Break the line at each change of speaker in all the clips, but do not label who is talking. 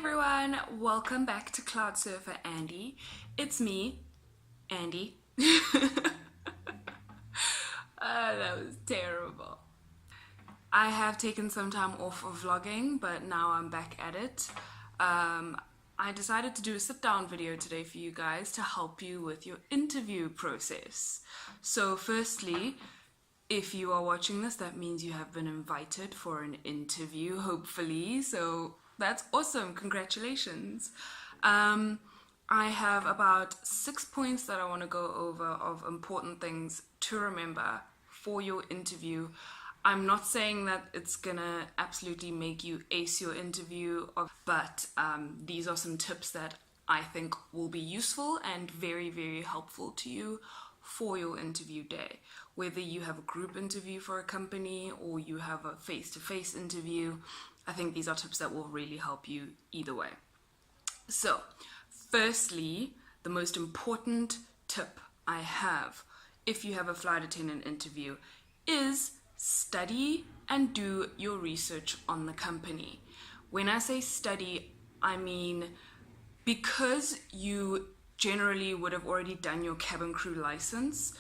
everyone, welcome back to Cloudsurfer Andy. It's me, Andy. That was terrible. I have taken some time off of vlogging, but now I'm back at it. I decided to do a sit-down video today for you guys to help you with your interview process. So firstly, if you are watching this, that means you have been invited for an interview, hopefully. So that's awesome. Congratulations. I have about 6 points that I want to go over of important things to remember for your interview. I'm not saying that it's gonna absolutely make you ace your interview, but these are some tips that I think will be useful and very, very helpful to you for your interview day. Whether you have a group interview for a company or you have a face-to-face interview, I think these are tips that will really help you either way. So, firstly, the most important tip I have if you have a flight attendant interview is study and do your research on the company. When I say study, I mean because you generally would have already done your cabin crew license,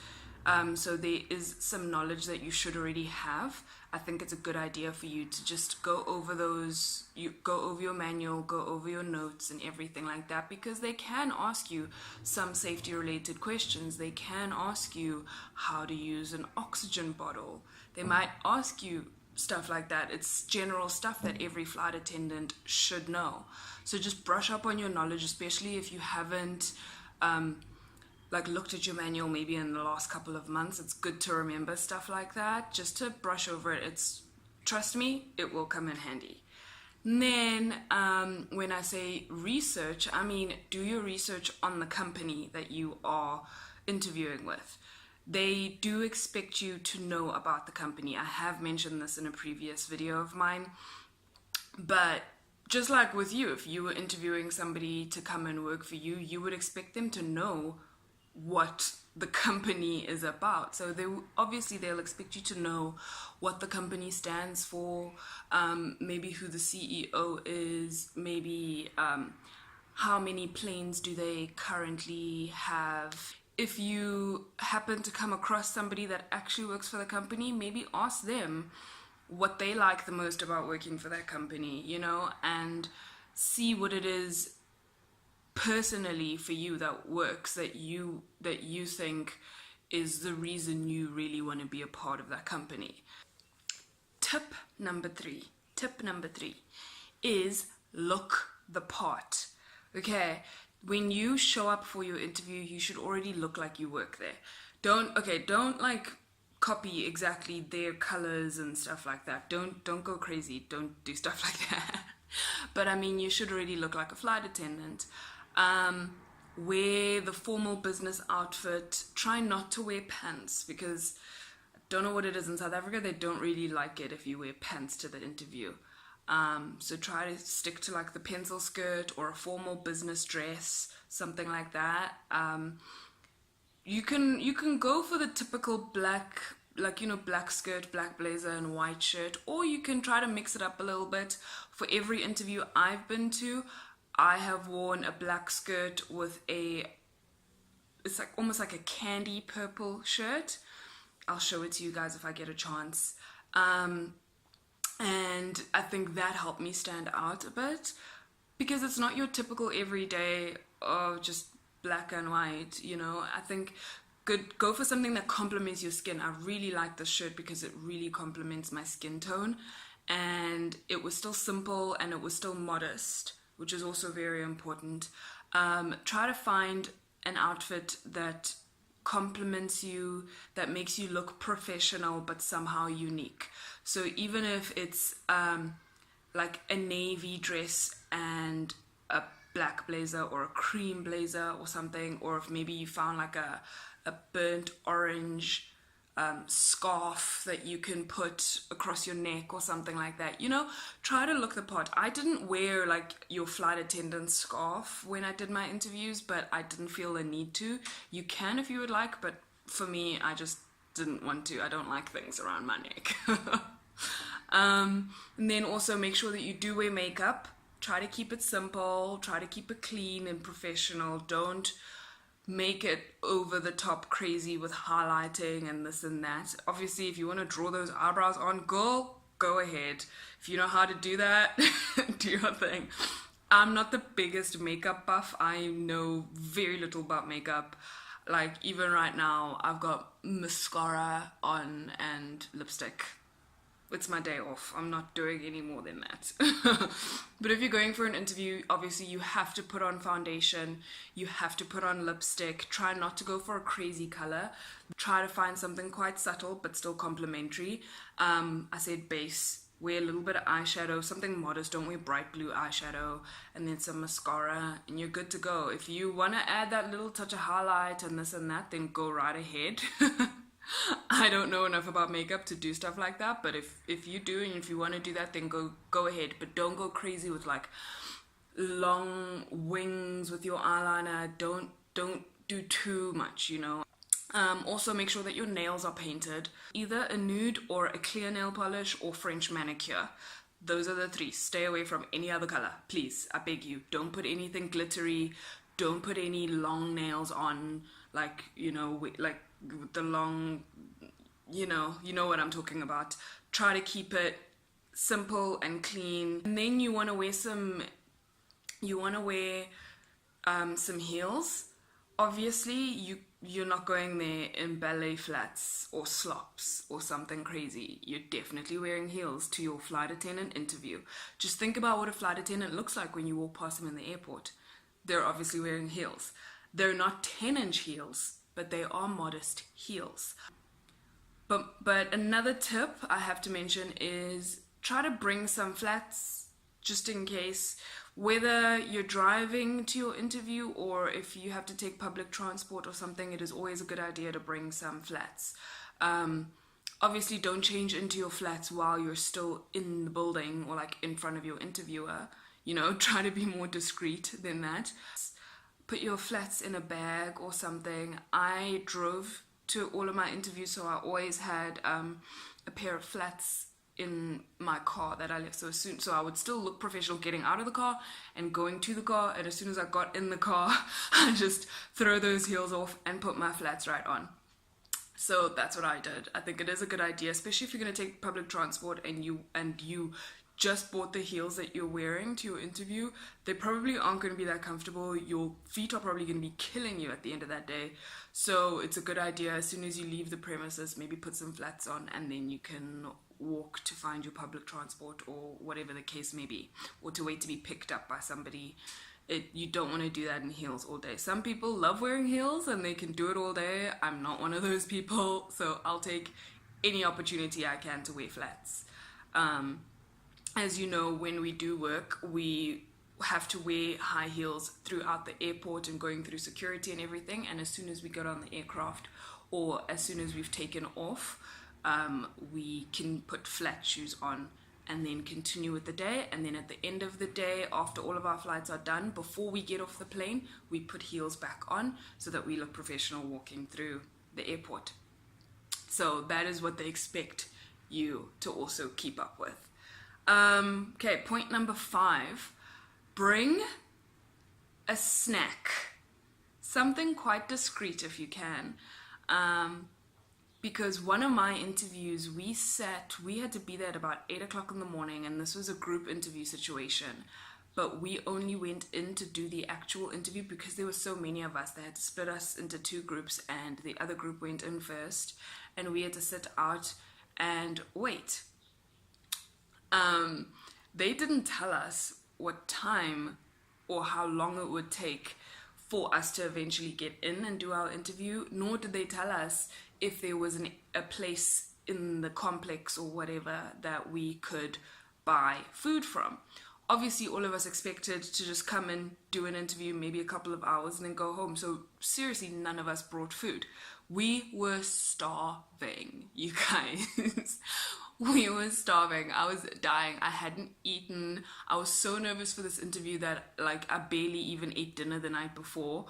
so there is some knowledge that you should already have. I think it's a good idea for you to just go over those, go over your manual, go over your notes and everything like that, because they can ask you some safety related questions. They can ask you how to use an oxygen bottle. They might ask you stuff like that. It's general stuff that every flight attendant should know. So just brush up on your knowledge, especially if you haven't looked at your manual maybe in the last couple of months. It's good to remember stuff like that, just to brush over it. Trust me, it will come in handy. And then when I say research, I mean do your research on the company that you are interviewing with. They do expect you to know about the company. I have mentioned this in a previous video of mine, but just like with you, if you were interviewing somebody to come and work for you, you would expect them to know what the company is about. So they'll expect you to know what the company stands for, maybe who the CEO is, maybe how many planes do they currently have. If you happen to come across somebody that actually works for the company, maybe ask them what they like the most about working for that company, and see what it is personally for you that works, that you think is the reason you really want to be a part of that company. Tip number three is look the part. Okay, when you show up for your interview, you should already look like you work there. Don't like copy exactly their colors and stuff like that. Don't go crazy. Don't do stuff like that. But I mean, you should already look like a flight attendant. Wear the formal business outfit. Try not to wear pants, because I don't know what it is in South Africa, they don't really like it if you wear pants to the interview. So try to stick to like the pencil skirt or a formal business dress, something like that. You can go for the typical black, black skirt, black blazer and white shirt, or you can try to mix it up a little bit. For every interview I've been to, I have worn a black skirt with it's like almost like a candy purple shirt. I'll show it to you guys if I get a chance. And I think that helped me stand out a bit, because it's not your typical everyday of just black and white, I think go for something that complements your skin. I really like this shirt because it really complements my skin tone, and it was still simple and it was still modest, which is also very important. Try to find an outfit that compliments you, that makes you look professional but somehow unique. So even if it's like a navy dress and a black blazer or a cream blazer or something, or if maybe you found like a burnt orange scarf that you can put across your neck or something like that, try to look the part. I didn't wear like your flight attendant scarf when I did my interviews, but I didn't feel the need to. You can if you would like, but for me, I just didn't want to. I don't like things around my neck. And then also make sure that you do wear makeup. Try to keep it simple, try to keep it clean and professional. Don't make it over the top crazy with highlighting and this and that. Obviously, if you want to draw those eyebrows on, girl, go ahead. If you know how to do that, do your thing. I'm not the biggest makeup buff. I know very little about makeup. Like, even right now, I've got mascara on and lipstick. It's my day off. I'm not doing any more than that. But if you're going for an interview, obviously you have to put on foundation, you have to put on lipstick. Try not to go for a crazy color. Try to find something quite subtle but still complimentary. I said base. Wear a little bit of eyeshadow, something modest. Don't wear bright blue eyeshadow, and then some mascara, and you're good to go. If you want to add that little touch of highlight and this and that, then go right ahead. I don't know enough about makeup to do stuff like that, but if you do and if you want to do that, then go ahead. But don't go crazy with like long wings with your eyeliner. Don't do too much, you know. Also make sure that your nails are painted, either a nude or a clear nail polish or French manicure. Those are the three. Stay away from any other color, please. I beg you. Don't put anything glittery. Don't put any long nails on, like, you know, like the long, you know what I'm talking about. Try to keep it simple and clean. And then you want to wear some heels. Obviously, you're not going there in ballet flats or slops or something crazy. You're definitely wearing heels to your flight attendant interview. Just think about what a flight attendant looks like when you walk past them in the airport. They're obviously wearing heels. They're not 10-inch heels, but they are modest heels. But another tip I have to mention is try to bring some flats just in case. Whether you're driving to your interview or if you have to take public transport or something, it is always a good idea to bring some flats. Obviously, don't change into your flats while you're still in the building or like in front of your interviewer. You know, try to be more discreet than that. Put your flats in a bag or something. I drove to all of my interviews, so I always had a pair of flats in my car that I left. So I would still look professional getting out of the car and going to the car, and as soon as I got in the car, I just throw those heels off and put my flats right on. So that's what I did. I think it is a good idea, especially if you're going to take public transport and you just bought the heels that you're wearing to your interview. They probably aren't going to be that comfortable. Your feet are probably going to be killing you at the end of that day. So it's a good idea, as soon as you leave the premises, maybe put some flats on, and then you can walk to find your public transport or whatever the case may be, or to wait to be picked up by somebody. You don't want to do that in heels all day. Some people love wearing heels and they can do it all day. I'm not one of those people, so I'll take any opportunity I can to wear flats. As you know, when we do work, we have to wear high heels throughout the airport and going through security and everything, and as soon as we get on the aircraft or as soon as we've taken off, we can put flat shoes on and then continue with the day. And then at the end of the day, after all of our flights are done, before we get off the plane, we put heels back on so that we look professional walking through the airport. So that is what they expect you to also keep up with. Okay, point number 5, bring a snack, something quite discreet if you can. Because one of my interviews, we had to be there at about 8 o'clock in the morning, and this was a group interview situation, but we only went in to do the actual interview because there were so many of us. They had to split us into 2 groups, and the other group went in first, and we had to sit out and wait. They didn't tell us what time or how long it would take for us to eventually get in and do our interview, nor did they tell us if there was a place in the complex or whatever that we could buy food from. Obviously, all of us expected to just come in, do an interview, maybe a couple of hours, and then go home. So seriously, none of us brought food. We were starving, you guys. We were starving. I was dying. I hadn't eaten. I was so nervous for this interview that like I barely even ate dinner the night before.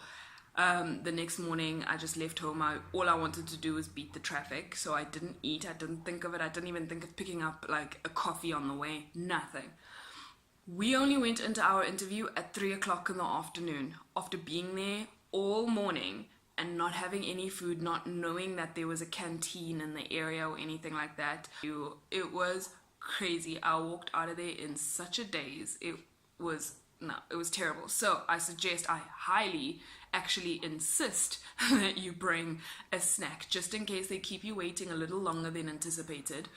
The next morning I just left home. All I wanted to do was beat the traffic, so I didn't eat. I didn't think of it. I didn't even think of picking up like a coffee on the way. Nothing. We only went into our interview at 3 o'clock in the afternoon after being there all morning and not having any food, not knowing that there was a canteen in the area or anything like that. It was crazy. I walked out of there in such a daze. It was terrible. So I highly actually insist that you bring a snack just in case they keep you waiting a little longer than anticipated.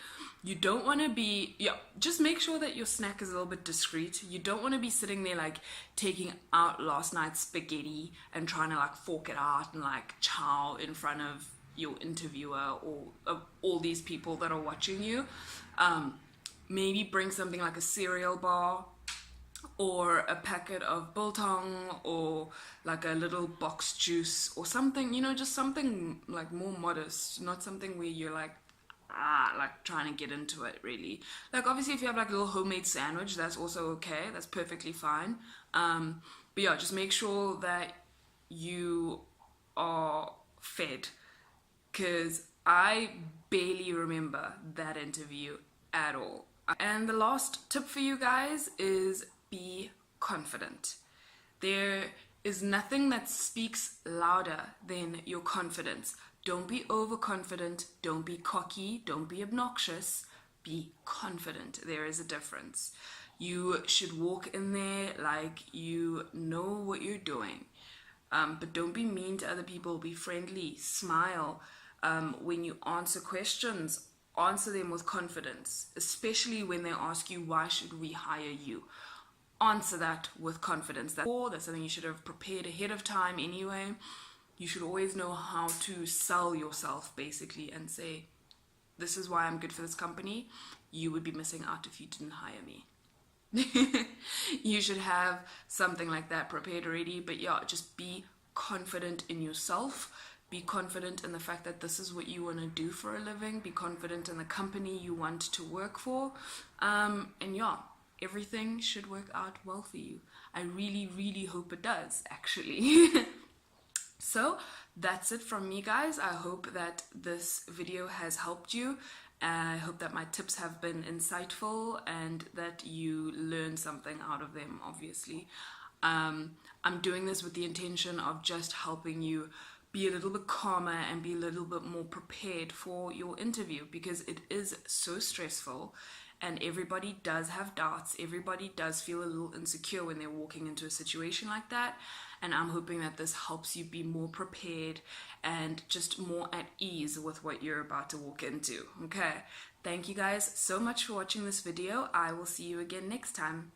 You don't want to be, just make sure that your snack is a little bit discreet. You don't want to be sitting there like taking out last night's spaghetti and trying to like fork it out and like chow in front of your interviewer or all these people that are watching you. Maybe bring something like a cereal bar or a packet of biltong or like a little box juice or something, just something like more modest, not something where you're like trying to get into it really. Like obviously if you have like a little homemade sandwich, that's also okay, that's perfectly fine. But yeah, just make sure that you are fed, because I barely remember that interview at all. And the last tip for you guys is be confident. There is nothing that speaks louder than your confidence. Don't be overconfident, don't be cocky, don't be obnoxious, be confident. There is a difference. You should walk in there like you know what you're doing. But don't be mean to other people, be friendly, smile. When you answer questions, answer them with confidence, especially when they ask you, why should we hire you? Answer that with confidence. That's something you should have prepared ahead of time anyway. You should always know how to sell yourself basically and say, this is why I'm good for this company. You would be missing out if you didn't hire me. You should have something like that prepared already. But yeah, just be confident in yourself. Be confident in the fact that this is what you want to do for a living. Be confident in the company you want to work for. And yeah, everything should work out well for you. I really, really hope it does, actually. So that's it from me, guys. I hope that this video has helped you. I hope that my tips have been insightful and that you learn something out of them, obviously. I'm doing this with the intention of just helping you be a little bit calmer and be a little bit more prepared for your interview, because it is so stressful and everybody does have doubts. Everybody does feel a little insecure when they're walking into a situation like that. And I'm hoping that this helps you be more prepared and just more at ease with what you're about to walk into. Okay, thank you guys so much for watching this video. I will see you again next time.